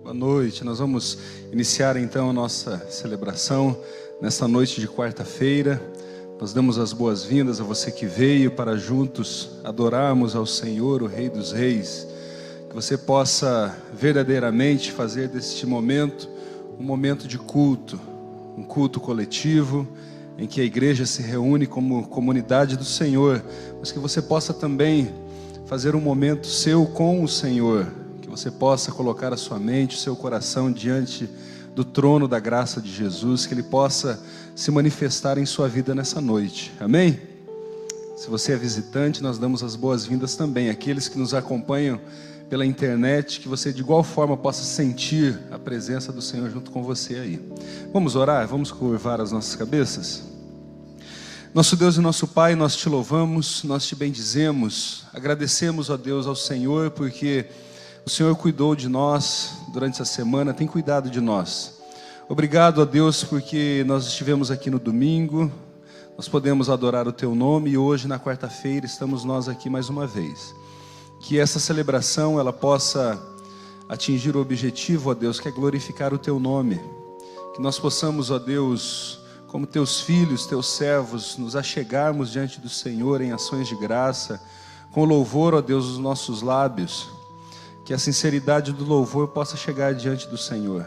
Boa noite. Nós vamos iniciar então a nossa celebração nesta noite de quarta-feira. Nós damos as boas-vindas a você que veio para juntos adorarmos ao Senhor, o Rei dos Reis. Que você possa verdadeiramente fazer deste momento um momento de culto, um culto coletivo, em que a igreja se reúne como comunidade do Senhor, mas que você possa também fazer um momento seu com o Senhor, que você possa colocar a sua mente, o seu coração diante do trono da graça de Jesus, que Ele possa se manifestar em sua vida nessa noite, amém? Se você é visitante, nós damos as boas-vindas também, aqueles que nos acompanham pela internet, que você de igual forma possa sentir a presença do Senhor junto com você aí. Vamos orar? Vamos curvar as nossas cabeças? Nosso Deus e nosso Pai, nós te louvamos, nós te bendizemos, agradecemos, ó Deus, ao Senhor, porque o Senhor cuidou de nós durante essa semana, tem cuidado de nós. Obrigado, ó Deus, porque nós estivemos aqui no domingo, nós podemos adorar o Teu nome e hoje, na quarta-feira, estamos nós aqui mais uma vez. Que essa celebração, ela possa atingir o objetivo, ó Deus, que é glorificar o Teu nome. Que nós possamos, ó Deus, como Teus filhos, Teus servos, nos achegarmos diante do Senhor em ações de graça, com louvor, ó Deus, nos nossos lábios. Que a sinceridade do louvor possa chegar diante do Senhor.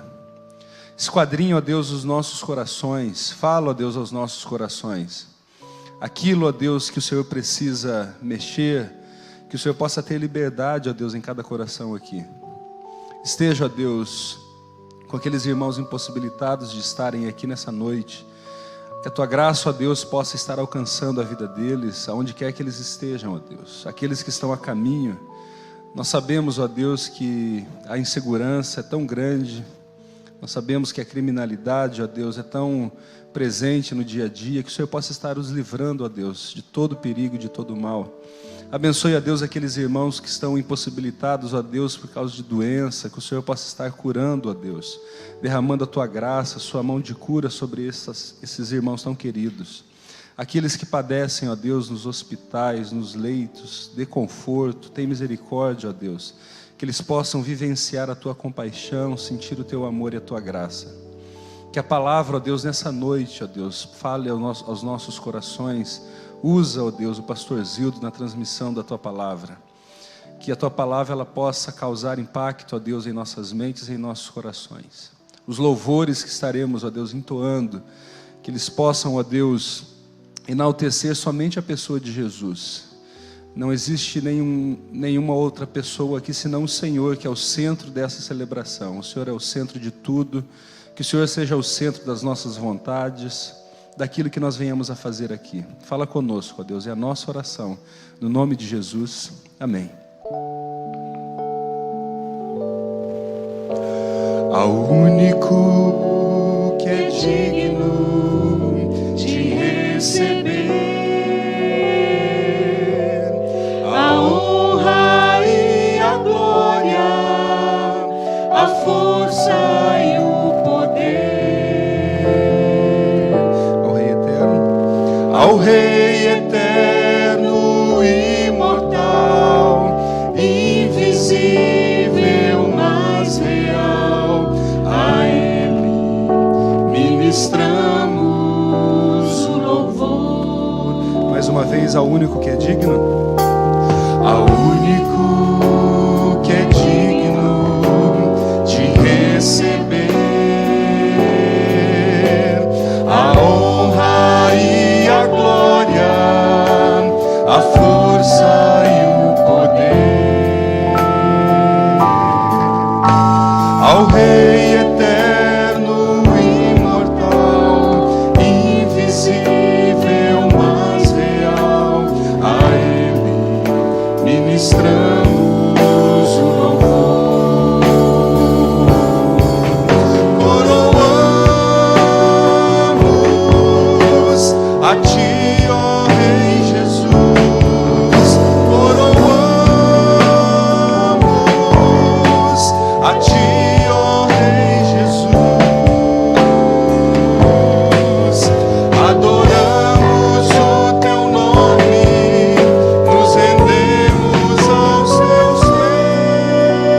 Esquadrinha, ó Deus, os nossos corações. Fala, ó Deus, aos nossos corações. Aquilo, ó Deus, que o Senhor precisa mexer, que o Senhor possa ter liberdade, ó Deus, em cada coração aqui. Esteja, ó Deus, com aqueles irmãos impossibilitados de estarem aqui nessa noite. Que a Tua graça, ó Deus, possa estar alcançando a vida deles, aonde quer que eles estejam, ó Deus. Aqueles que estão a caminho. Nós sabemos, ó Deus, que a insegurança é tão grande. Nós sabemos que a criminalidade, ó Deus, é tão presente no dia a dia, que o Senhor possa estar os livrando, ó Deus, de todo perigo, de todo mal. Abençoe, ó Deus, aqueles irmãos que estão impossibilitados, ó Deus, por causa de doença, que o Senhor possa estar curando, ó Deus, derramando a Tua graça, a Sua mão de cura sobre esses irmãos tão queridos. Aqueles que padecem, ó Deus, nos hospitais, nos leitos, dê conforto, tem misericórdia, ó Deus, que eles possam vivenciar a Tua compaixão, sentir o Teu amor e a Tua graça. Que a palavra, ó Deus, nessa noite, ó Deus, fale aos nossos corações. Usa, ó Deus, o pastor Zildo na transmissão da Tua palavra. Que a Tua palavra ela possa causar impacto, ó Deus, em nossas mentes e em nossos corações. Os louvores que estaremos, ó Deus, entoando, que eles possam, ó Deus, enaltecer somente a pessoa de Jesus. Não existe nenhuma outra pessoa aqui senão o Senhor, que é o centro dessa celebração. O Senhor é o centro de tudo. Que o Senhor seja o centro das nossas vontades, daquilo que nós venhamos a fazer aqui. Fala conosco, ó Deus, é a nossa oração. No nome de Jesus, amém. Ao único que é digno de receber a honra e a glória, a força e o poder, ao Rei eterno, imortal, invisível, mas real, a Ele ministramos o louvor. Mais uma vez, ao único que é digno. Ao único que é digno de receber a honra e a glória, a força e o poder, ao Rei eterno, imortal, invisível, mas real, a Ele ministramos o louvor. Coroamos a Ti, ó Rei Jesus, coroamos a Ti, ó Rei Jesus, adoramos o Teu nome, nos rendemos aos Teus pés.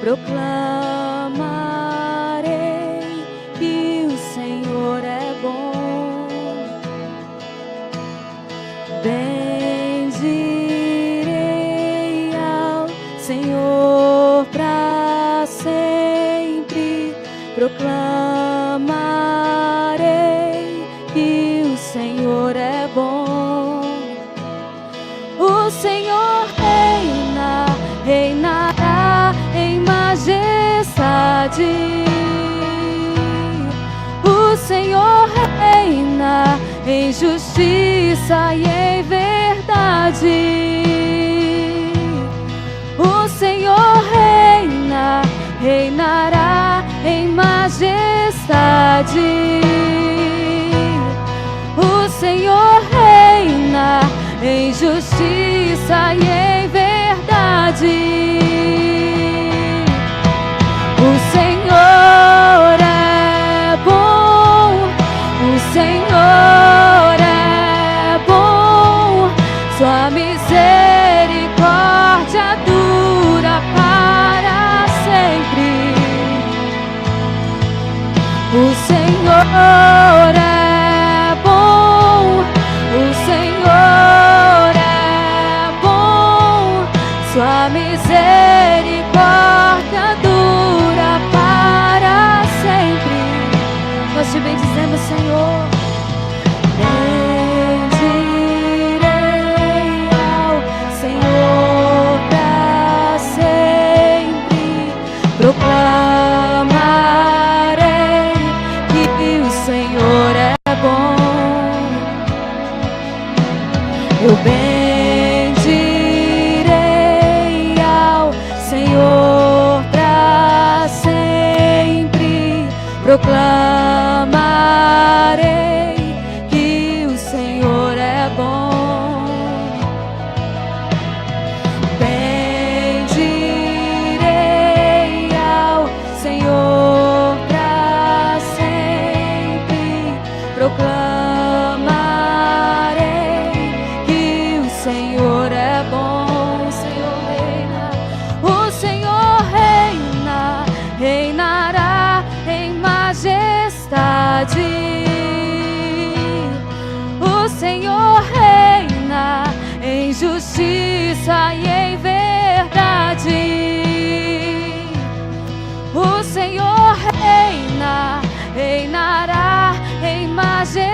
proclamarei que o Senhor é bom. Bendirei ao Senhor para sempre, proclamarei que o Senhor é bom. O Senhor reina, reinará em majestade. O Senhor reina em justiça e em verdade. O Senhor reina, reinará em majestade. O Senhor reina em justiça e em verdade. O Senhor é bom, o Senhor é bom, sua misericórdia dura para sempre. O Senhor é bom, o Senhor é bom, sua misericórdia dura para sempre. Nós te bendizemos, Senhor. Bendirei ao Senhor para sempre, proclamarei que o Senhor é bom. Eu bendirei ao Senhor para sempre, proclamarei que o Senhor é bom. Bendirei ao Senhor para sempre, proclamarei que o Senhor é bom. O Senhor reina, o Senhor reina, reinará em majestade. O Senhor reina em justiça e em verdade. O Senhor reina, reinará em majestade.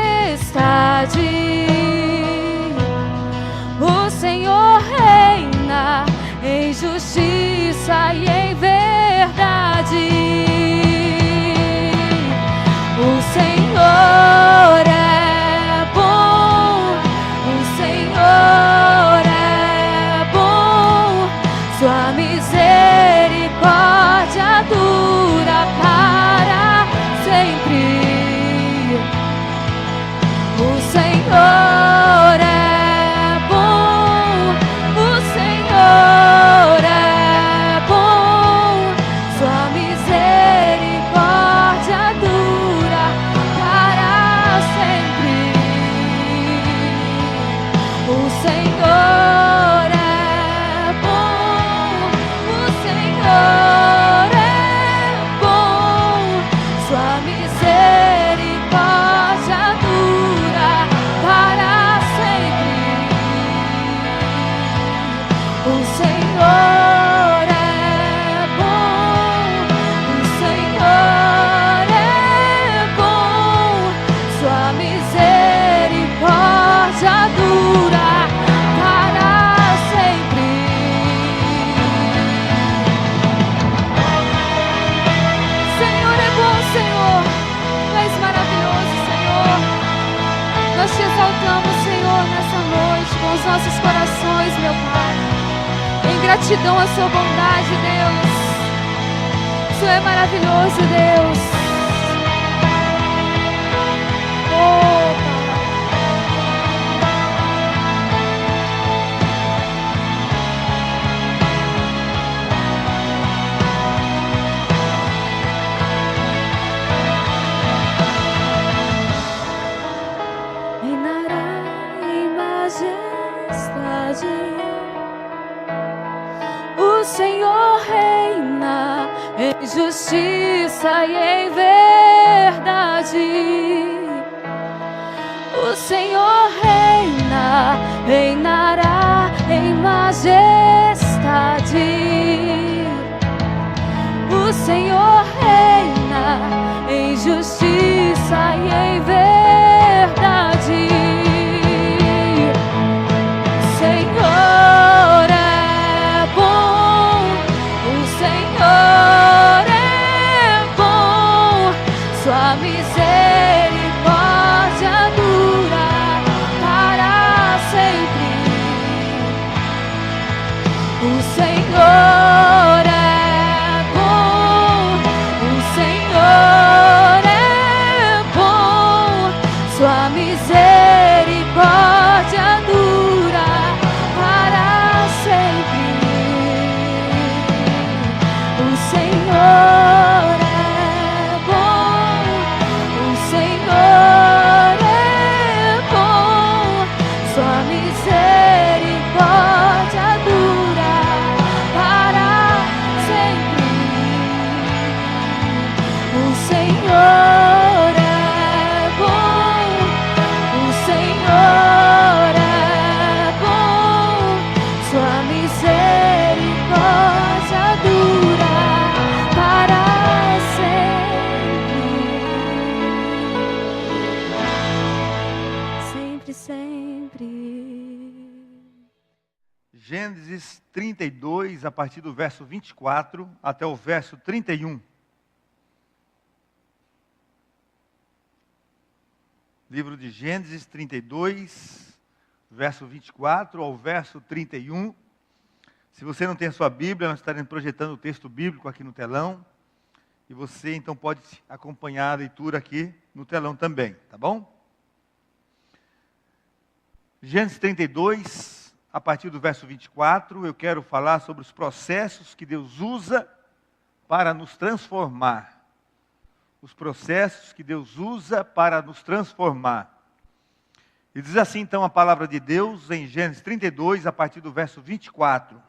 O Senhor reina em justiça e em verdade. O Senhor é bom, o Senhor é bom, sua misericórdia dura para sempre. O Senhor é bom, o Senhor é bom, sua misericórdia dura para sempre. O Senhor é bom, o Senhor é bom, sua misericórdia dura para sempre. O Senhor é bom, o Senhor é bom, sua misericórdia dura para sempre. Senhor é bom, Senhor, tu és maravilhoso, Senhor. Nós te exaltamos, Senhor, nessa noite com os nossos corações, meu Pai, em gratidão à sua bondade, Deus. O Senhor é maravilhoso, Deus. Oh, Pai. Reinará em majestade. O Senhor reina justiça e em verdade. O Senhor reina, reinará em majestade. O Senhor reina em justiça e em verdade. O Senhor é bom, o Senhor é bom, sua misericórdia dura para sempre. O Senhor é bom, o Senhor é bom, sua misericórdia dura para sempre. O Senhor é bom, o Senhor é bom, sua misericórdia dura para sempre. O Senhor é bom, o Senhor é bom, sua misericórdia dura para sempre. Sempre, sempre. Gênesis 32, a partir do verso 24 até o verso 31. Livro de Gênesis 32, verso 24 ao verso 31. Se você não tem a sua Bíblia, nós estaremos projetando o texto bíblico aqui no telão. E você então pode acompanhar a leitura aqui no telão também, tá bom? Gênesis 32, a partir do verso 24, eu quero falar sobre os processos que Deus usa para nos transformar. Os processos que Deus usa para nos transformar. E diz assim então a palavra de Deus em Gênesis 32, a partir do verso 24.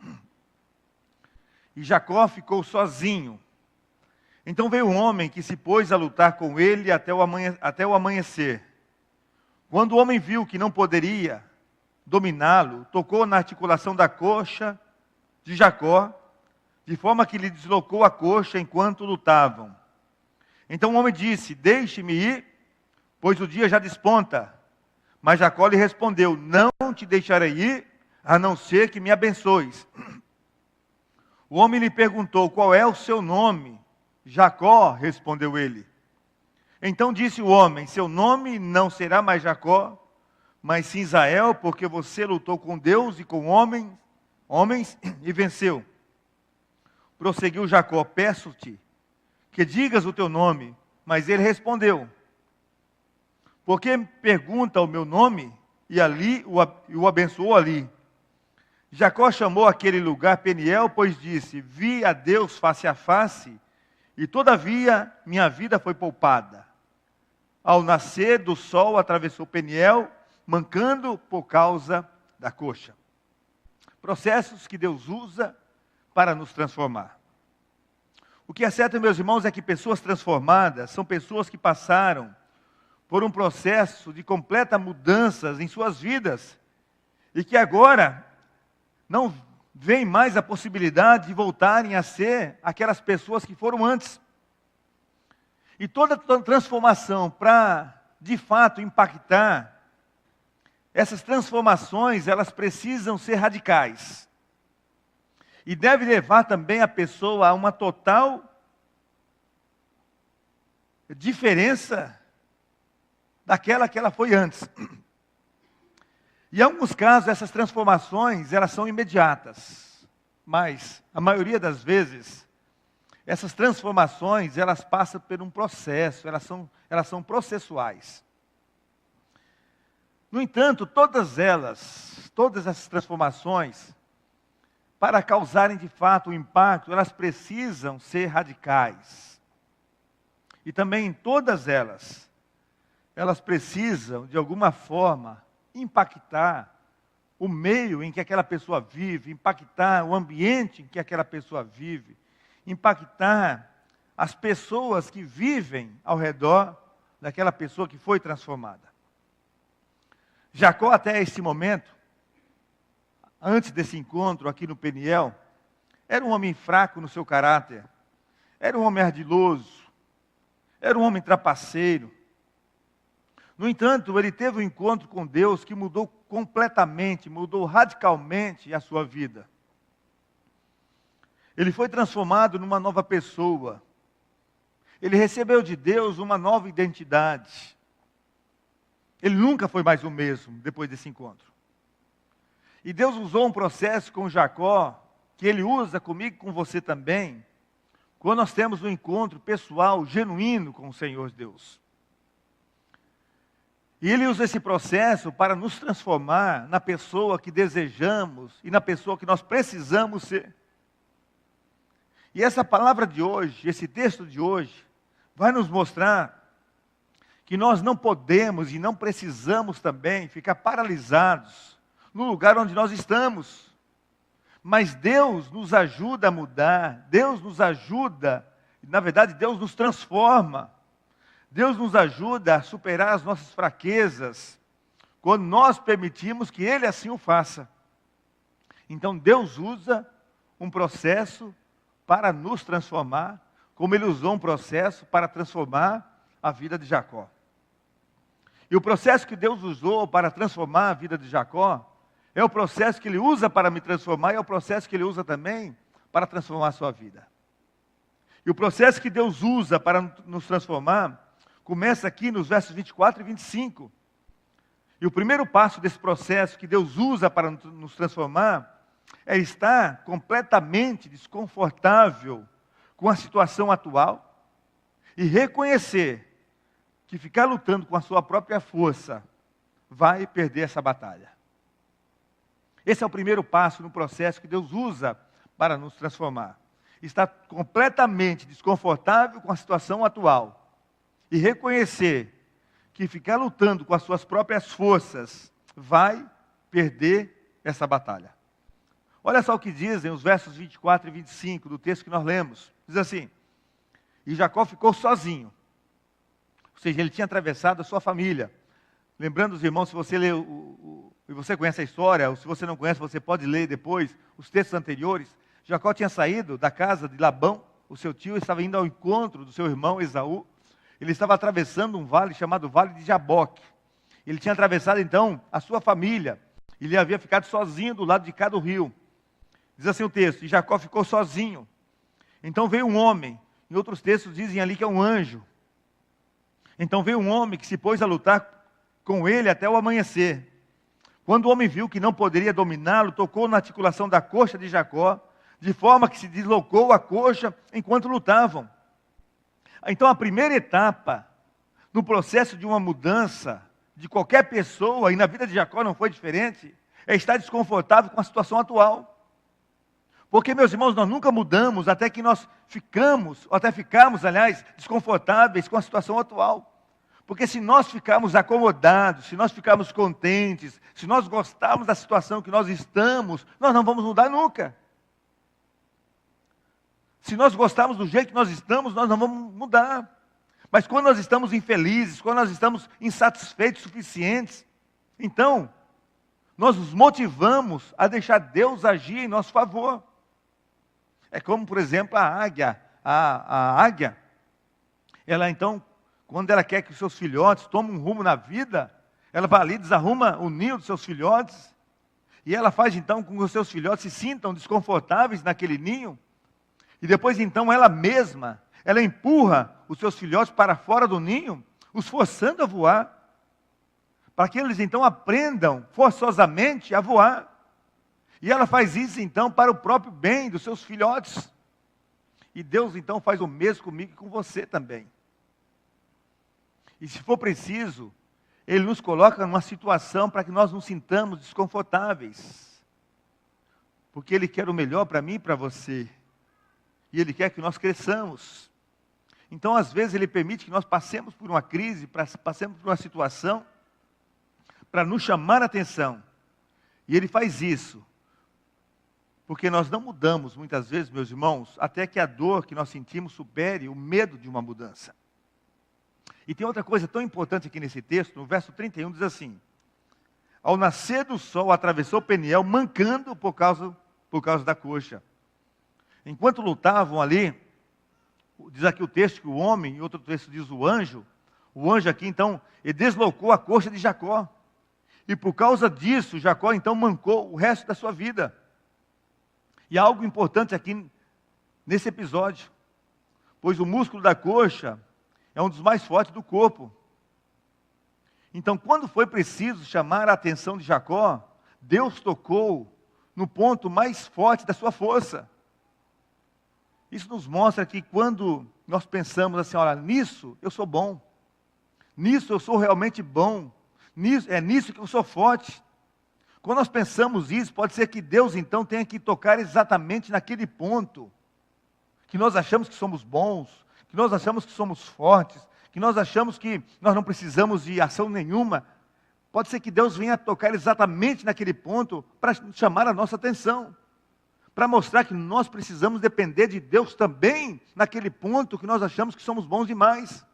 E Jacó ficou sozinho. Então veio um homem que se pôs a lutar com ele até o amanhecer. Quando o homem viu que não poderia dominá-lo, tocou na articulação da coxa de Jacó, de forma que lhe deslocou a coxa enquanto lutavam. Então o homem disse: deixe-me ir, pois o dia já desponta. Mas Jacó lhe respondeu: não te deixarei ir, a não ser que me abençoes. O homem lhe perguntou: qual é o seu nome? Jacó, respondeu ele. Então disse o homem: seu nome não será mais Jacó, mas sim Israel, porque você lutou com Deus e com homens e venceu. Prosseguiu Jacó: peço-te que digas o teu nome. Mas ele respondeu: por que pergunta o meu nome? E ali o abençoou ali. Jacó chamou aquele lugar Peniel, pois disse: vi a Deus face a face, e todavia minha vida foi poupada. Ao nascer do sol atravessou Peniel, mancando por causa da coxa. Processos que Deus usa para nos transformar. O que é certo, meus irmãos, é que pessoas transformadas são pessoas que passaram por um processo de completa mudanças em suas vidas e que agora não veem mais a possibilidade de voltarem a ser aquelas pessoas que foram antes. E toda transformação, para de fato impactar, essas transformações, elas precisam ser radicais. E deve levar também a pessoa a uma total diferença daquela que ela foi antes. E em alguns casos, essas transformações, elas são imediatas. Mas, a maioria das vezes, essas transformações, elas passam por um processo, elas são processuais. No entanto, todas essas transformações, para causarem de fato um impacto, elas precisam ser radicais. E também todas elas precisam, de alguma forma, impactar o meio em que aquela pessoa vive, impactar o ambiente em que aquela pessoa vive, impactar as pessoas que vivem ao redor daquela pessoa que foi transformada. Jacó, até esse momento, antes desse encontro aqui no Peniel, era um homem fraco no seu caráter, era um homem ardiloso, era um homem trapaceiro. No entanto, ele teve um encontro com Deus que mudou completamente, mudou radicalmente a sua vida. Ele foi transformado numa nova pessoa. Ele recebeu de Deus uma nova identidade. Ele nunca foi mais o mesmo depois desse encontro. E Deus usou um processo com Jacó, que Ele usa comigo e com você também, quando nós temos um encontro pessoal, genuíno com o Senhor Deus. E Ele usa esse processo para nos transformar na pessoa que desejamos e na pessoa que nós precisamos ser. E essa palavra de hoje, esse texto de hoje, vai nos mostrar que nós não podemos e não precisamos também ficar paralisados no lugar onde nós estamos. Mas Deus nos ajuda a mudar, Deus nos ajuda, na verdade Deus nos transforma. Deus nos ajuda a superar as nossas fraquezas, quando nós permitimos que Ele assim o faça. Então Deus usa um processo para nos transformar, como Ele usou um processo para transformar a vida de Jacó. E o processo que Deus usou para transformar a vida de Jacó, é o processo que Ele usa para me transformar, e é o processo que Ele usa também para transformar a sua vida. E o processo que Deus usa para nos transformar, começa aqui nos versos 24 e 25. E o primeiro passo desse processo que Deus usa para nos transformar, é estar completamente desconfortável com a situação atual e reconhecer que ficar lutando com a sua própria força vai perder essa batalha. Esse é o primeiro passo no processo que Deus usa para nos transformar. Estar completamente desconfortável com a situação atual e reconhecer que ficar lutando com as suas próprias forças vai perder essa batalha. Olha só o que dizem os versos 24 e 25 do texto que nós lemos. Diz assim: e Jacó ficou sozinho. Ou seja, ele tinha atravessado a sua família. Lembrando os irmãos, se você lê e você conhece a história, ou se você não conhece, você pode ler depois os textos anteriores. Jacó tinha saído da casa de Labão, o seu tio, estava indo ao encontro do seu irmão Esaú. Ele estava atravessando um vale chamado Vale de Jaboque. Ele tinha atravessado então a sua família. Ele havia ficado sozinho do lado de cá do rio. Diz assim o texto: e Jacó ficou sozinho. Então veio um homem. Em outros textos dizem ali que é um anjo. Então veio um homem que se pôs a lutar com ele até o amanhecer. Quando o homem viu que não poderia dominá-lo, tocou na articulação da coxa de Jacó, de forma que se deslocou a coxa enquanto lutavam. Então a primeira etapa no processo de uma mudança de qualquer pessoa, e na vida de Jacó não foi diferente, é estar desconfortável com a situação atual. Porque, meus irmãos, nós nunca mudamos até que nós ficarmos, aliás, desconfortáveis com a situação atual. Porque se nós ficarmos acomodados, se nós ficarmos contentes, se nós gostarmos da situação que nós estamos, nós não vamos mudar nunca. Se nós gostarmos do jeito que nós estamos, nós não vamos mudar. Mas quando nós estamos infelizes, quando nós estamos insatisfeitos o suficientes, então, nós nos motivamos a deixar Deus agir em nosso favor. É como, por exemplo, a águia. A águia, ela então, quando ela quer que os seus filhotes tomem um rumo na vida, ela vai ali, desarruma o ninho dos seus filhotes, e ela faz então com que os seus filhotes se sintam desconfortáveis naquele ninho, e depois então ela mesma, ela empurra os seus filhotes para fora do ninho, os forçando a voar, para que eles então aprendam forçosamente a voar. E ela faz isso então para o próprio bem dos seus filhotes. E Deus então faz o mesmo comigo e com você também. E se for preciso, Ele nos coloca numa situação para que nós nos sintamos desconfortáveis. Porque Ele quer o melhor para mim e para você. E Ele quer que nós cresçamos. Então, às vezes, Ele permite que nós passemos por uma crise, passemos por uma situação, para nos chamar a atenção. E Ele faz isso Porque nós não mudamos, muitas vezes, meus irmãos, até que a dor que nós sentimos supere o medo de uma mudança. E tem outra coisa tão importante aqui nesse texto, no verso 31 diz assim: ao nascer do sol, atravessou Peniel, mancando por causa da coxa. Enquanto lutavam ali, diz aqui o texto que o homem, e outro texto diz o anjo aqui então, ele deslocou a coxa de Jacó. E por causa disso, Jacó então mancou o resto da sua vida. E há algo importante aqui nesse episódio, pois o músculo da coxa é um dos mais fortes do corpo. Então, quando foi preciso chamar a atenção de Jacó, Deus tocou no ponto mais forte da sua força. Isso nos mostra que quando nós pensamos assim, olha, nisso eu sou bom, nisso eu sou realmente bom, é nisso que eu sou forte. Quando nós pensamos isso, pode ser que Deus então tenha que tocar exatamente naquele ponto, que nós achamos que somos bons, que nós achamos que somos fortes, que nós achamos que nós não precisamos de ação nenhuma. Pode ser que Deus venha tocar exatamente naquele ponto para chamar a nossa atenção, para mostrar que nós precisamos depender de Deus também naquele ponto que nós achamos que somos bons demais.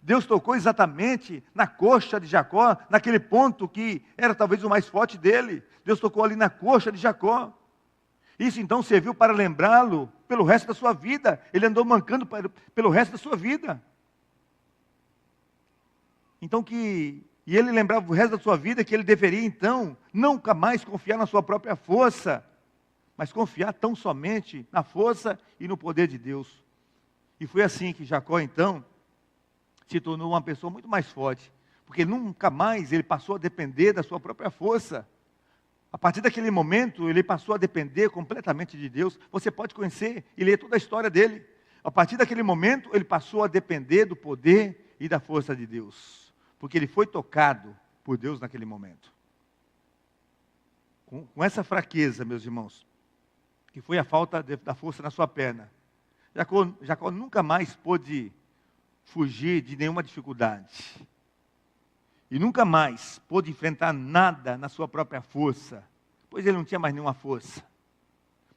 Deus tocou exatamente na coxa de Jacó, naquele ponto que era talvez o mais forte dele. Deus tocou ali na coxa de Jacó. Isso então serviu para lembrá-lo pelo resto da sua vida. Ele andou mancando pelo resto da sua vida. Então e ele lembrava o resto da sua vida que ele deveria então nunca mais confiar na sua própria força, mas confiar tão somente na força e no poder de Deus. E foi assim que Jacó então se tornou uma pessoa muito mais forte, porque nunca mais ele passou a depender da sua própria força. A partir daquele momento, ele passou a depender completamente de Deus. Você pode conhecer e ler toda a história dele. A partir daquele momento, ele passou a depender do poder e da força de Deus, porque ele foi tocado por Deus naquele momento. Com essa fraqueza, meus irmãos, que foi a falta da força na sua perna, Jacó nunca mais pôde fugir de nenhuma dificuldade. E nunca mais pôde enfrentar nada na sua própria força, pois ele não tinha mais nenhuma força.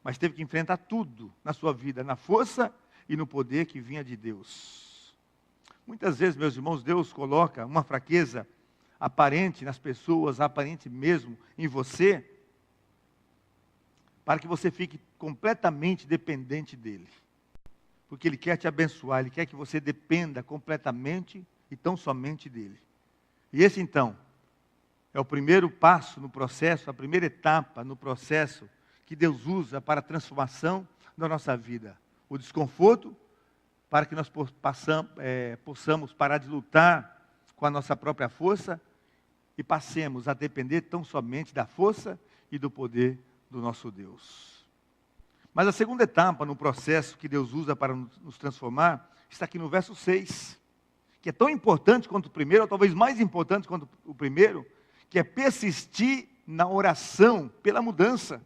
Mas teve que enfrentar tudo na sua vida, na força e no poder que vinha de Deus. Muitas vezes, meus irmãos, Deus coloca uma fraqueza aparente nas pessoas, aparente mesmo em você, para que você fique completamente dependente dele. Porque ele quer te abençoar, ele quer que você dependa completamente e tão somente dele. E esse então é o primeiro passo no processo, a primeira etapa no processo que Deus usa para a transformação da nossa vida. O desconforto, para que nós possamos parar de lutar com a nossa própria força e passemos a depender tão somente da força e do poder do nosso Deus. Mas a segunda etapa no processo que Deus usa para nos transformar, está aqui no verso 6, que é tão importante quanto o primeiro, ou talvez mais importante quanto o primeiro, que é persistir na oração pela mudança.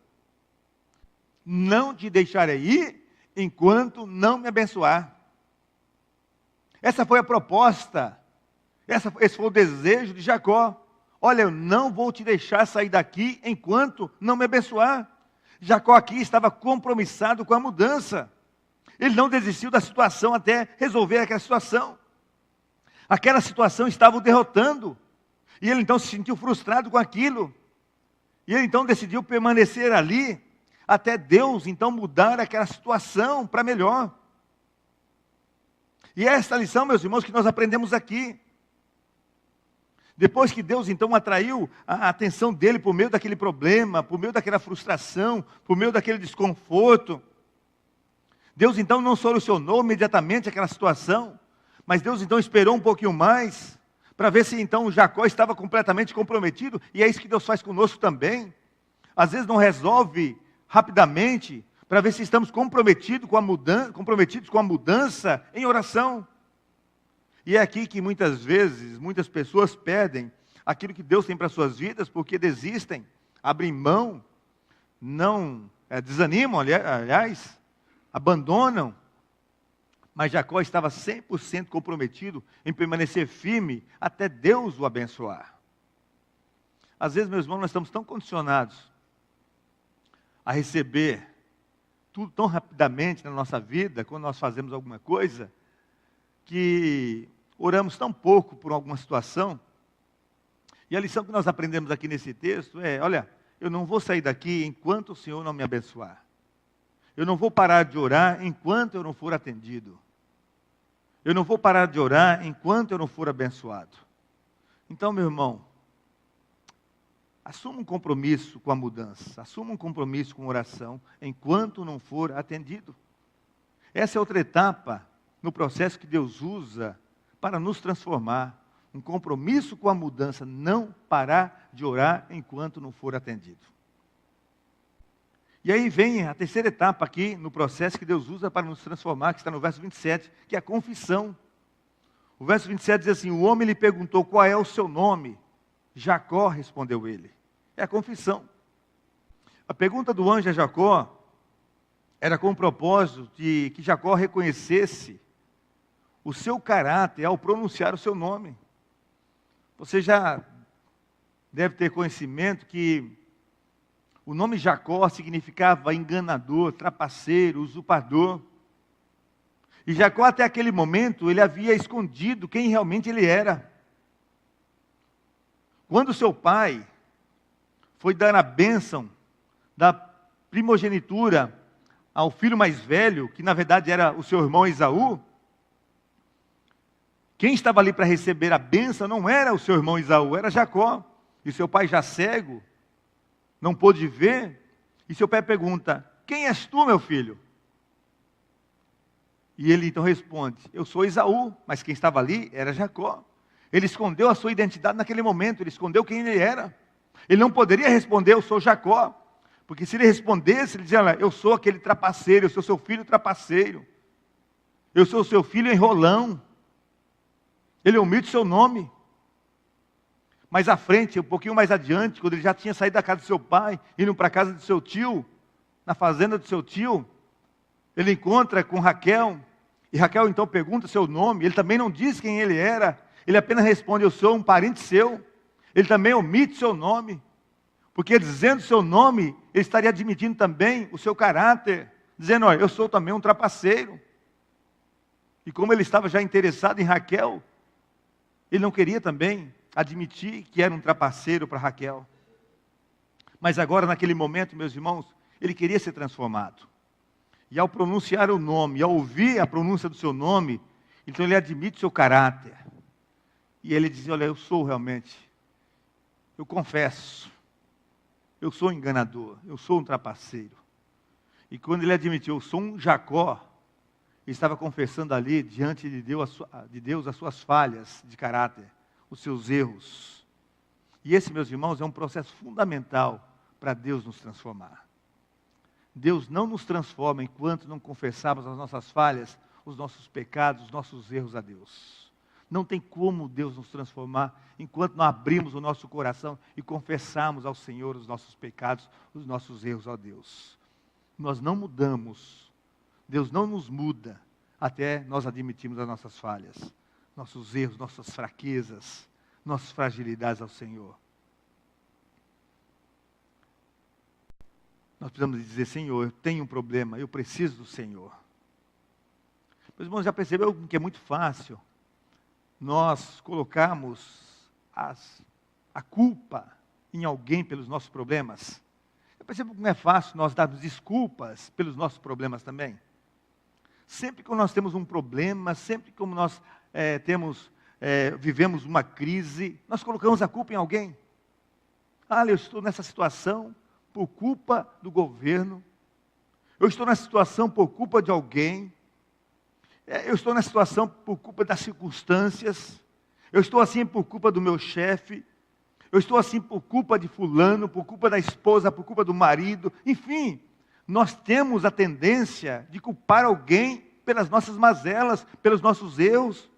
Não te deixarei ir enquanto não me abençoar. Essa foi a proposta, esse foi o desejo de Jacó. Olha, eu não vou te deixar sair daqui enquanto não me abençoar. Jacó aqui estava compromissado com a mudança. Ele não desistiu da situação até resolver aquela situação. Aquela situação estava o derrotando. E ele então se sentiu frustrado com aquilo. E ele então decidiu permanecer ali, até Deus então mudar aquela situação para melhor. E é esta lição, meus irmãos, que nós aprendemos aqui. Depois que Deus então atraiu a atenção dele por meio daquele problema, por meio daquela frustração, por meio daquele desconforto, Deus então não solucionou imediatamente aquela situação, mas Deus então esperou um pouquinho mais, para ver se então Jacó estava completamente comprometido, e é isso que Deus faz conosco também. Às vezes não resolve rapidamente, para ver se estamos comprometidos com a mudança em oração. E é aqui que muitas vezes, muitas pessoas perdem aquilo que Deus tem para as suas vidas, porque desistem, abrem mão, não desanimam, aliás, abandonam. Mas Jacó estava 100% comprometido em permanecer firme até Deus o abençoar. Às vezes, meus irmãos, nós estamos tão condicionados a receber tudo tão rapidamente na nossa vida, quando nós fazemos alguma coisa, que oramos tão pouco por alguma situação. E a lição que nós aprendemos aqui nesse texto é, olha, eu não vou sair daqui enquanto o Senhor não me abençoar. Eu não vou parar de orar enquanto eu não for atendido. Eu não vou parar de orar enquanto eu não for abençoado. Então, meu irmão, assuma um compromisso com a mudança. Assuma um compromisso com a oração enquanto não for atendido. Essa é outra etapa no processo que Deus usa para nos transformar. Um compromisso com a mudança, não parar de orar enquanto não for atendido. E aí vem a terceira etapa aqui no processo que Deus usa para nos transformar, que está no verso 27, que é a confissão. O verso 27 diz assim, o homem lhe perguntou, qual é o seu nome? Jacó, respondeu ele. É a confissão. A pergunta do anjo a Jacó era com o propósito de que Jacó reconhecesse o seu caráter ao pronunciar o seu nome. Você já deve ter conhecimento que o nome Jacó significava enganador, trapaceiro, usurpador. E Jacó até aquele momento, ele havia escondido quem realmente ele era. Quando seu pai foi dar a bênção da primogenitura ao filho mais velho, que na verdade era o seu irmão Esaú, quem estava ali para receber a bênção não era o seu irmão Esaú, era Jacó. E seu pai já cego, não pôde ver, e seu pai pergunta, quem és tu, meu filho? E ele então responde, eu sou Esaú, mas quem estava ali era Jacó. Ele escondeu a sua identidade naquele momento, ele escondeu quem ele era. Ele não poderia responder, eu sou Jacó, porque se ele respondesse, ele dizia, eu sou aquele trapaceiro, eu sou seu filho trapaceiro, eu sou seu filho enrolão. Ele omite o seu nome. Mais à frente, um pouquinho mais adiante, quando ele já tinha saído da casa do seu pai, indo para a casa do seu tio, na fazenda do seu tio, ele encontra com Raquel, e Raquel então pergunta seu nome, ele também não diz quem ele era, ele apenas responde, eu sou um parente seu. Ele também omite seu nome, porque dizendo seu nome, ele estaria admitindo também o seu caráter, dizendo, olha, eu sou também um trapaceiro. E como ele estava já interessado em Raquel, ele não queria também admitir que era um trapaceiro para Raquel. Mas agora, naquele momento, meus irmãos, ele queria ser transformado. E ao pronunciar o nome, ao ouvir a pronúncia do seu nome, então ele admite o seu caráter. E ele diz, olha, eu sou realmente, eu confesso, eu sou um enganador, eu sou um trapaceiro. E quando ele admitiu, eu sou um Jacó, ele estava confessando ali, diante de Deus, as suas falhas de caráter, os seus erros. E esse, meus irmãos, é um processo fundamental para Deus nos transformar. Deus não nos transforma enquanto não confessarmos as nossas falhas, os nossos pecados, os nossos erros a Deus. Não tem como Deus nos transformar enquanto não abrimos o nosso coração e confessarmos ao Senhor os nossos pecados, os nossos erros a Deus. Nós não mudamos. Deus não nos muda até nós admitirmos as nossas falhas, nossos erros, nossas fraquezas, nossas fragilidades ao Senhor. Nós precisamos dizer, Senhor, eu tenho um problema, eu preciso do Senhor. Meus irmãos, já percebeu que é muito fácil nós colocarmos a culpa em alguém pelos nossos problemas? Já percebeu como é fácil nós darmos desculpas pelos nossos problemas também? Sempre que nós temos um problema, sempre que nós vivemos uma crise, nós colocamos a culpa em alguém. Eu estou nessa situação por culpa do governo. Eu estou nessa situação por culpa de alguém. Eu estou nessa situação por culpa das circunstâncias. Eu estou assim por culpa do meu chefe. Eu estou assim por culpa de fulano, por culpa da esposa, por culpa do marido. Enfim, nós temos a tendência de culpar alguém pelas nossas mazelas, pelos nossos erros.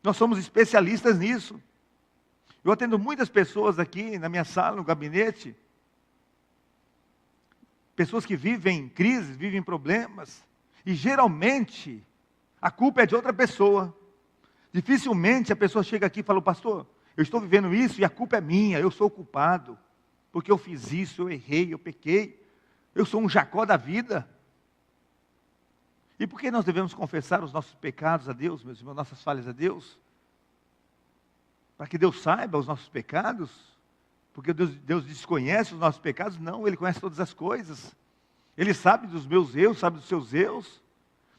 Nós somos especialistas nisso. Eu atendo muitas pessoas aqui na minha sala, no gabinete. Pessoas que vivem crises, vivem problemas. E geralmente, a culpa é de outra pessoa. Dificilmente a pessoa chega aqui e fala, pastor, eu estou vivendo isso e a culpa é minha, eu sou o culpado. Porque eu fiz isso, eu errei, eu pequei. Eu sou um Jacó da vida. E por que nós devemos confessar os nossos pecados a Deus, meus irmãos, nossas falhas a Deus? Para que Deus saiba os nossos pecados? Porque Deus desconhece os nossos pecados? Não, Ele conhece todas as coisas. Ele sabe dos meus erros, sabe dos seus erros.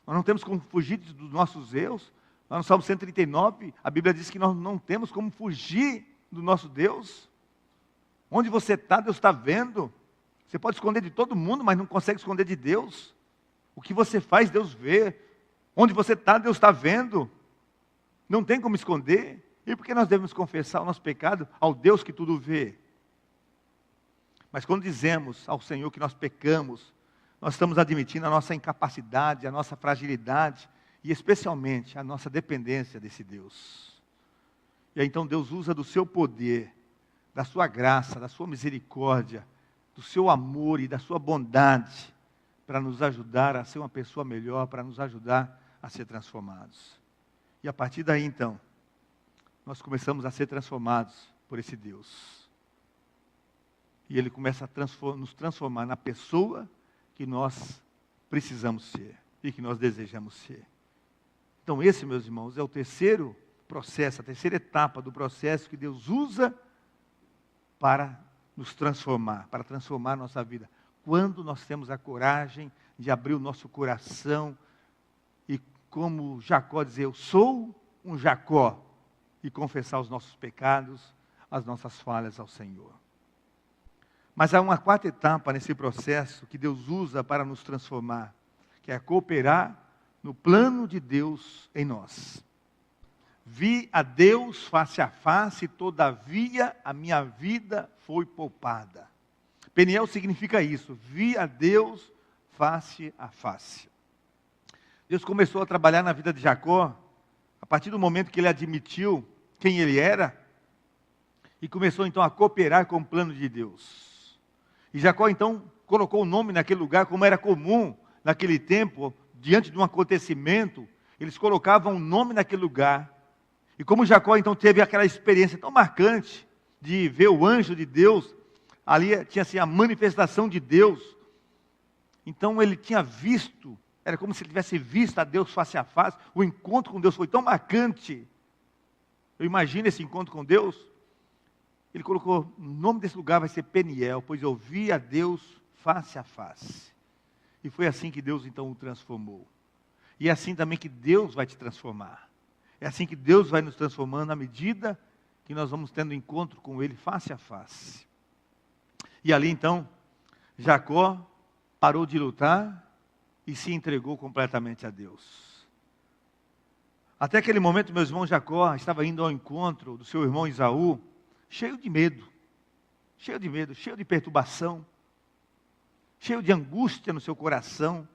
Nós não temos como fugir dos nossos erros. Lá no Salmo 139, a Bíblia diz que nós não temos como fugir do nosso Deus. Onde você está, Deus está vendo. Você pode esconder de todo mundo, mas não consegue esconder de Deus. O que você faz, Deus vê. Onde você está, Deus está vendo. Não tem como esconder. E por que nós devemos confessar o nosso pecado ao Deus que tudo vê? Mas quando dizemos ao Senhor que nós pecamos, nós estamos admitindo a nossa incapacidade, a nossa fragilidade e especialmente a nossa dependência desse Deus. E aí então Deus usa do seu poder, da sua graça, da sua misericórdia, do seu amor e da sua bondade para nos ajudar a ser uma pessoa melhor, para nos ajudar a ser transformados. E a partir daí então, nós começamos a ser transformados por esse Deus. E Ele começa a nos transformar na pessoa que nós precisamos ser e que nós desejamos ser. Então esse, meus irmãos, é o terceiro processo, a terceira etapa do processo que Deus usa para nos transformar, para transformar a nossa vida. Quando nós temos a coragem de abrir o nosso coração e, como Jacó dizer, eu sou um Jacó, e confessar os nossos pecados, as nossas falhas ao Senhor. Mas há uma quarta etapa nesse processo que Deus usa para nos transformar, que é cooperar no plano de Deus em nós. Vi a Deus face a face, todavia a minha vida foi poupada. Peniel significa isso, vi a Deus face a face. Deus começou a trabalhar na vida de Jacó, a partir do momento que ele admitiu quem ele era, e começou então a cooperar com o plano de Deus. E Jacó então colocou o nome naquele lugar, como era comum naquele tempo, diante de um acontecimento, eles colocavam um nome naquele lugar. E como Jacó então teve aquela experiência tão marcante de ver o anjo de Deus, ali tinha assim a manifestação de Deus. Então ele tinha visto, era como se ele tivesse visto a Deus face a face. O encontro com Deus foi tão marcante. Eu imagino esse encontro com Deus. Ele colocou, o nome desse lugar vai ser Peniel, pois eu vi a Deus face a face. E foi assim que Deus então o transformou. E é assim também que Deus vai te transformar. É assim que Deus vai nos transformando à medida que nós vamos tendo encontro com Ele face a face. E ali então, Jacó parou de lutar e se entregou completamente a Deus. Até aquele momento, meus irmãos, Jacó estava indo ao encontro do seu irmão Esaú, cheio de medo, cheio de perturbação, cheio de angústia no seu coração.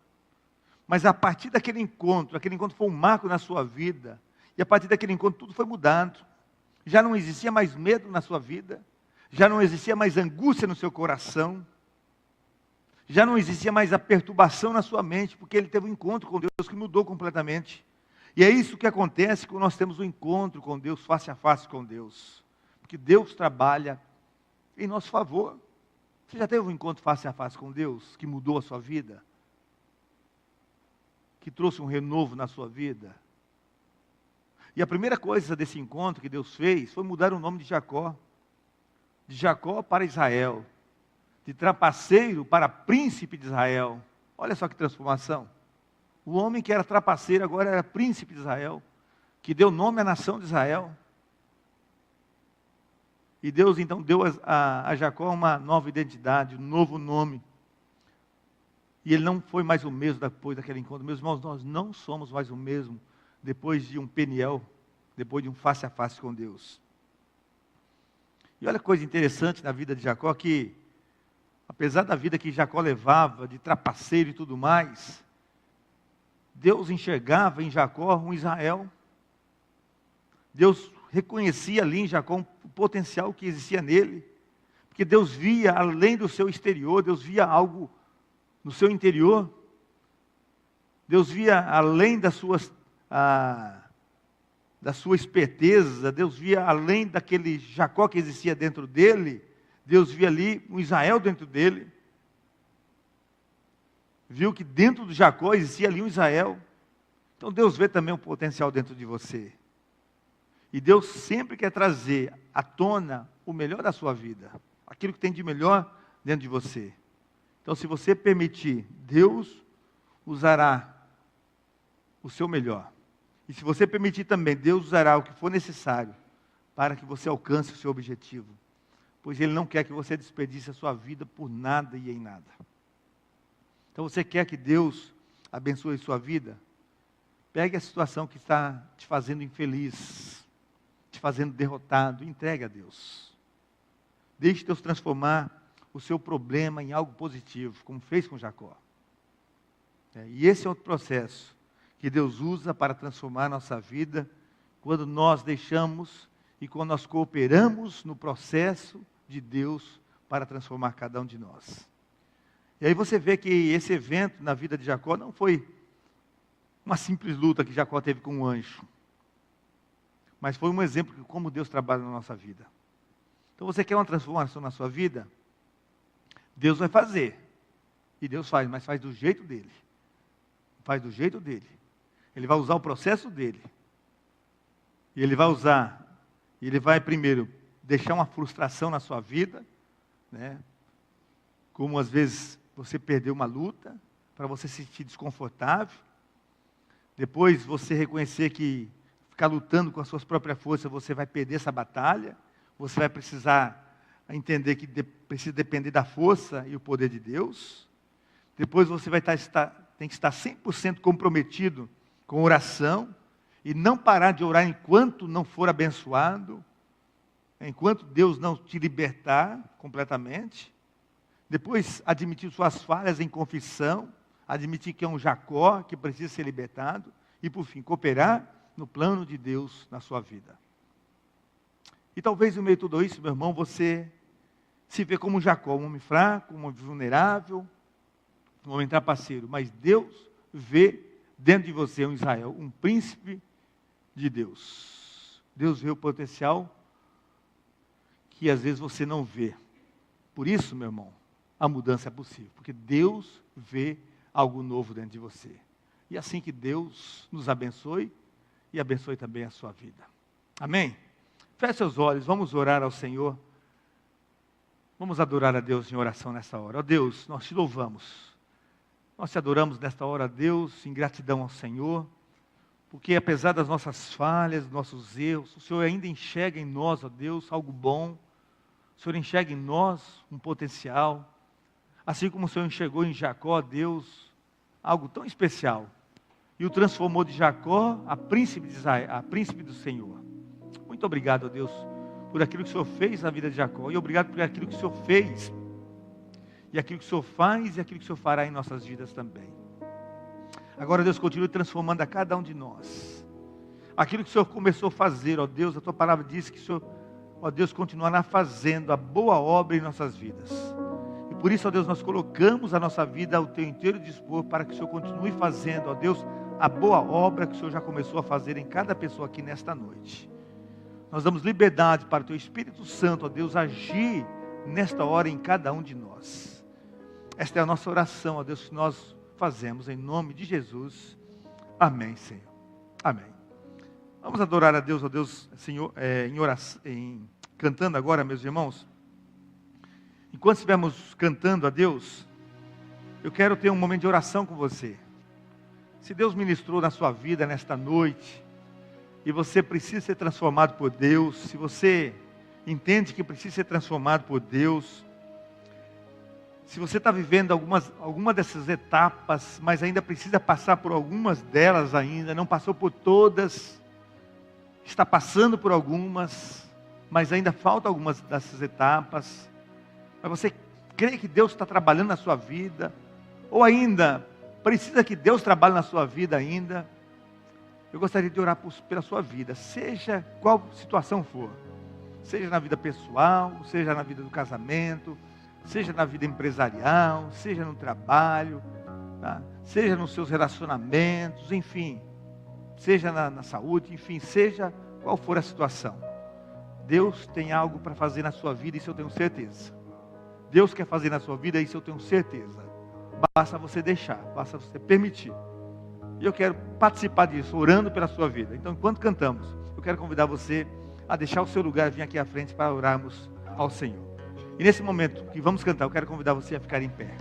Mas a partir daquele encontro foi um marco na sua vida, e a partir daquele encontro tudo foi mudado. Já não existia mais medo na sua vida, já não existia mais angústia no seu coração, já não existia mais a perturbação na sua mente, porque ele teve um encontro com Deus que mudou completamente. E é isso que acontece quando nós temos um encontro com Deus, face a face com Deus. Porque Deus trabalha em nosso favor. Você já teve um encontro face a face com Deus, que mudou a sua vida? Que trouxe um renovo na sua vida? E a primeira coisa desse encontro que Deus fez, foi mudar o nome de Jacó. De Jacó para Israel. De trapaceiro para príncipe de Israel. Olha só que transformação. O homem que era trapaceiro agora era príncipe de Israel, que deu nome à nação de Israel. E Deus então deu a Jacó uma nova identidade, um novo nome. E ele não foi mais o mesmo depois daquele encontro. Meus irmãos, nós não somos mais o mesmo depois de um Peniel, depois de um face a face com Deus. E olha que coisa interessante na vida de Jacó, que apesar da vida que Jacó levava, de trapaceiro e tudo mais, Deus enxergava em Jacó um Israel. Deus reconhecia ali em Jacó o potencial que existia nele. Porque Deus via além do seu exterior, Deus via algo no seu interior. Deus via além da sua esperteza, Deus via além daquele Jacó que existia dentro dele, Deus via ali um Israel dentro dele. viu que dentro de Jacó existia ali um Israel. Então Deus vê também o potencial dentro de você. E Deus sempre quer trazer à tona o melhor da sua vida, aquilo que tem de melhor dentro de você. Então, se você permitir, Deus usará o seu melhor. E se você permitir também, Deus usará o que for necessário para que você alcance o seu objetivo. Pois Ele não quer que você desperdice a sua vida por nada e em nada. Então, você quer que Deus abençoe a sua vida? Pegue a situação que está te fazendo infeliz, te fazendo derrotado, entregue a Deus. Deixe Deus transformar o seu problema em algo positivo, como fez com Jacó. E esse é outro processo que Deus usa para transformar a nossa vida, quando nós deixamos e quando nós cooperamos no processo de Deus para transformar cada um de nós. E aí você vê que esse evento na vida de Jacó não foi uma simples luta que Jacó teve com um anjo, mas foi um exemplo de como Deus trabalha na nossa vida. Então você quer uma transformação na sua vida? Deus vai fazer. E Deus faz, mas faz do jeito dele. Faz do jeito dele. Ele vai usar o processo dele. E ele vai primeiro deixar uma frustração na sua vida, né? Como às vezes você perdeu uma luta, para você se sentir desconfortável. Depois você reconhecer que ficar lutando com as suas próprias forças, você vai perder essa batalha. Você vai precisar entender que precisa depender da força e o poder de Deus. Depois você vai tem que estar 100% comprometido com oração e não parar de orar enquanto não for abençoado, enquanto Deus não te libertar completamente. Depois admitir suas falhas em confissão, admitir que é um Jacó que precisa ser libertado e, por fim, cooperar no plano de Deus na sua vida. E talvez no meio de tudo isso, meu irmão, você se vê como Jacó, um homem fraco, um homem vulnerável, um homem trapaceiro. Mas Deus vê dentro de você um Israel, um príncipe de Deus. Deus vê o potencial que às vezes você não vê. Por isso, meu irmão, a mudança é possível. Porque Deus vê algo novo dentro de você. E assim que Deus nos abençoe e abençoe também a sua vida. Amém? Feche seus olhos, vamos orar ao Senhor. Vamos adorar a Deus em oração nessa hora. Ó Deus, nós te louvamos. Nós te adoramos nesta hora, Deus, em gratidão ao Senhor. Porque apesar das nossas falhas, dos nossos erros, o Senhor ainda enxerga em nós, ó Deus, algo bom. O Senhor enxerga em nós um potencial. Assim como o Senhor enxergou em Jacó, Deus, algo tão especial. E o transformou de Jacó a príncipe de Israel, a príncipe do Senhor. Muito obrigado, ó Deus, por aquilo que o Senhor fez na vida de Jacó. E obrigado por aquilo que o Senhor fez. E aquilo que o Senhor faz e aquilo que o Senhor fará em nossas vidas também. Agora, Deus, continue transformando a cada um de nós. Aquilo que o Senhor começou a fazer, ó Deus, a Tua palavra diz que o Senhor, ó Deus, continuará fazendo a boa obra em nossas vidas. E por isso, ó Deus, nós colocamos a nossa vida ao Teu inteiro dispor para que o Senhor continue fazendo, ó Deus, a boa obra que o Senhor já começou a fazer em cada pessoa aqui nesta noite. Nós damos liberdade para o Teu Espírito Santo, ó Deus, agir nesta hora em cada um de nós. Esta é a nossa oração, ó Deus, que nós fazemos em nome de Jesus. Amém, Senhor. Amém. Vamos adorar a Deus, ó Deus, Senhor, em oração, cantando agora, meus irmãos. Enquanto estivermos cantando a Deus, eu quero ter um momento de oração com você. Se Deus ministrou na sua vida nesta noite, e você precisa ser transformado por Deus, se você entende que precisa ser transformado por Deus, se você está vivendo alguma dessas etapas, mas ainda precisa passar por algumas delas ainda, não passou por todas, está passando por algumas, mas ainda falta algumas dessas etapas, mas você crê que Deus está trabalhando na sua vida, ou ainda precisa que Deus trabalhe na sua vida ainda, eu gostaria de orar pela sua vida, seja qual situação for, seja na vida pessoal, seja na vida do casamento, seja na vida empresarial, seja no trabalho, tá? Seja nos seus relacionamentos, enfim, seja na saúde, enfim, seja qual for a situação. Deus tem algo para fazer na sua vida, isso eu tenho certeza. Deus quer fazer na sua vida, isso eu tenho certeza. Basta você deixar, basta você permitir. E eu quero participar disso, orando pela sua vida. Então, enquanto cantamos, eu quero convidar você a deixar o seu lugar e vir aqui à frente para orarmos ao Senhor. E nesse momento que vamos cantar, eu quero convidar você a ficar em pé.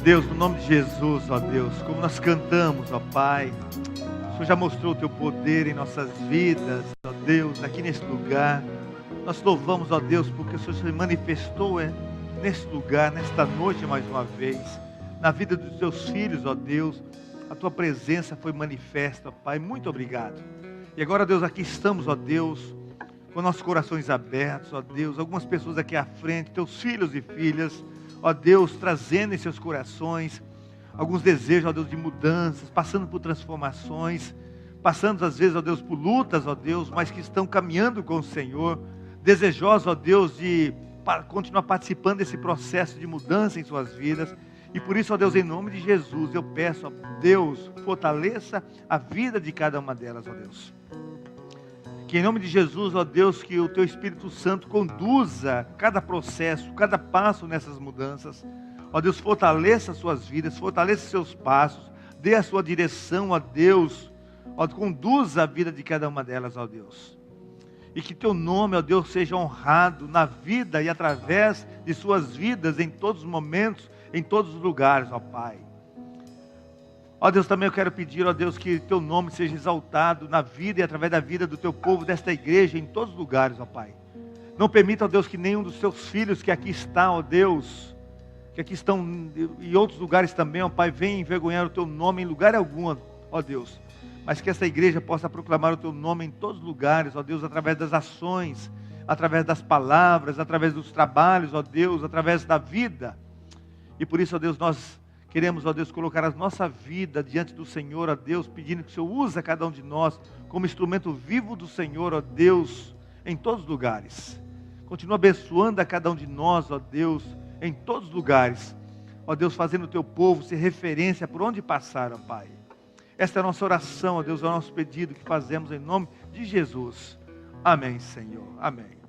Deus, no nome de Jesus, ó Deus, como nós cantamos, ó Pai, o Senhor já mostrou o Teu poder em nossas vidas, ó Deus, aqui nesse lugar. Nós louvamos, ó Deus, porque o Senhor se manifestou nesse lugar, nesta noite mais uma vez, na vida dos Teus filhos, ó Deus. A Tua presença foi manifesta, ó Pai, muito obrigado. E agora, Deus, aqui estamos, ó Deus, com nossos corações abertos, ó Deus, algumas pessoas aqui à frente, teus filhos e filhas, ó Deus, trazendo em seus corações alguns desejos, ó Deus, de mudanças, passando por transformações, passando às vezes, ó Deus, por lutas, ó Deus, mas que estão caminhando com o Senhor, desejosos, ó Deus, de continuar participando desse processo de mudança em suas vidas. E por isso, ó Deus, em nome de Jesus, eu peço, ó Deus, fortaleça a vida de cada uma delas, ó Deus. Que em nome de Jesus, ó Deus, que o Teu Espírito Santo conduza cada processo, cada passo nessas mudanças. Ó Deus, fortaleça as suas vidas, fortaleça seus passos, dê a sua direção, ó Deus. Ó, conduza a vida de cada uma delas, ó Deus. E que Teu nome, ó Deus, seja honrado na vida e através de suas vidas, em todos os momentos, em todos os lugares, ó Pai. Ó Deus, também eu quero pedir, ó Deus, que Teu nome seja exaltado na vida e através da vida do Teu povo, desta igreja, em todos os lugares, ó Pai. Não permita, ó Deus, que nenhum dos Teus filhos que aqui está, ó Deus, que aqui estão em outros lugares também, ó Pai, venha envergonhar o Teu nome em lugar algum, ó Deus. Mas que essa igreja possa proclamar o Teu nome em todos os lugares, ó Deus, através das ações, através das palavras, através dos trabalhos, ó Deus, através da vida. E por isso, ó Deus, nós queremos, ó Deus, colocar a nossa vida diante do Senhor, ó Deus, pedindo que o Senhor use cada um de nós como instrumento vivo do Senhor, ó Deus, em todos os lugares. Continua abençoando a cada um de nós, ó Deus, em todos os lugares. Ó Deus, fazendo o Teu povo ser referência por onde passar, ó Pai. Esta é a nossa oração, ó Deus, é o nosso pedido que fazemos em nome de Jesus. Amém, Senhor. Amém.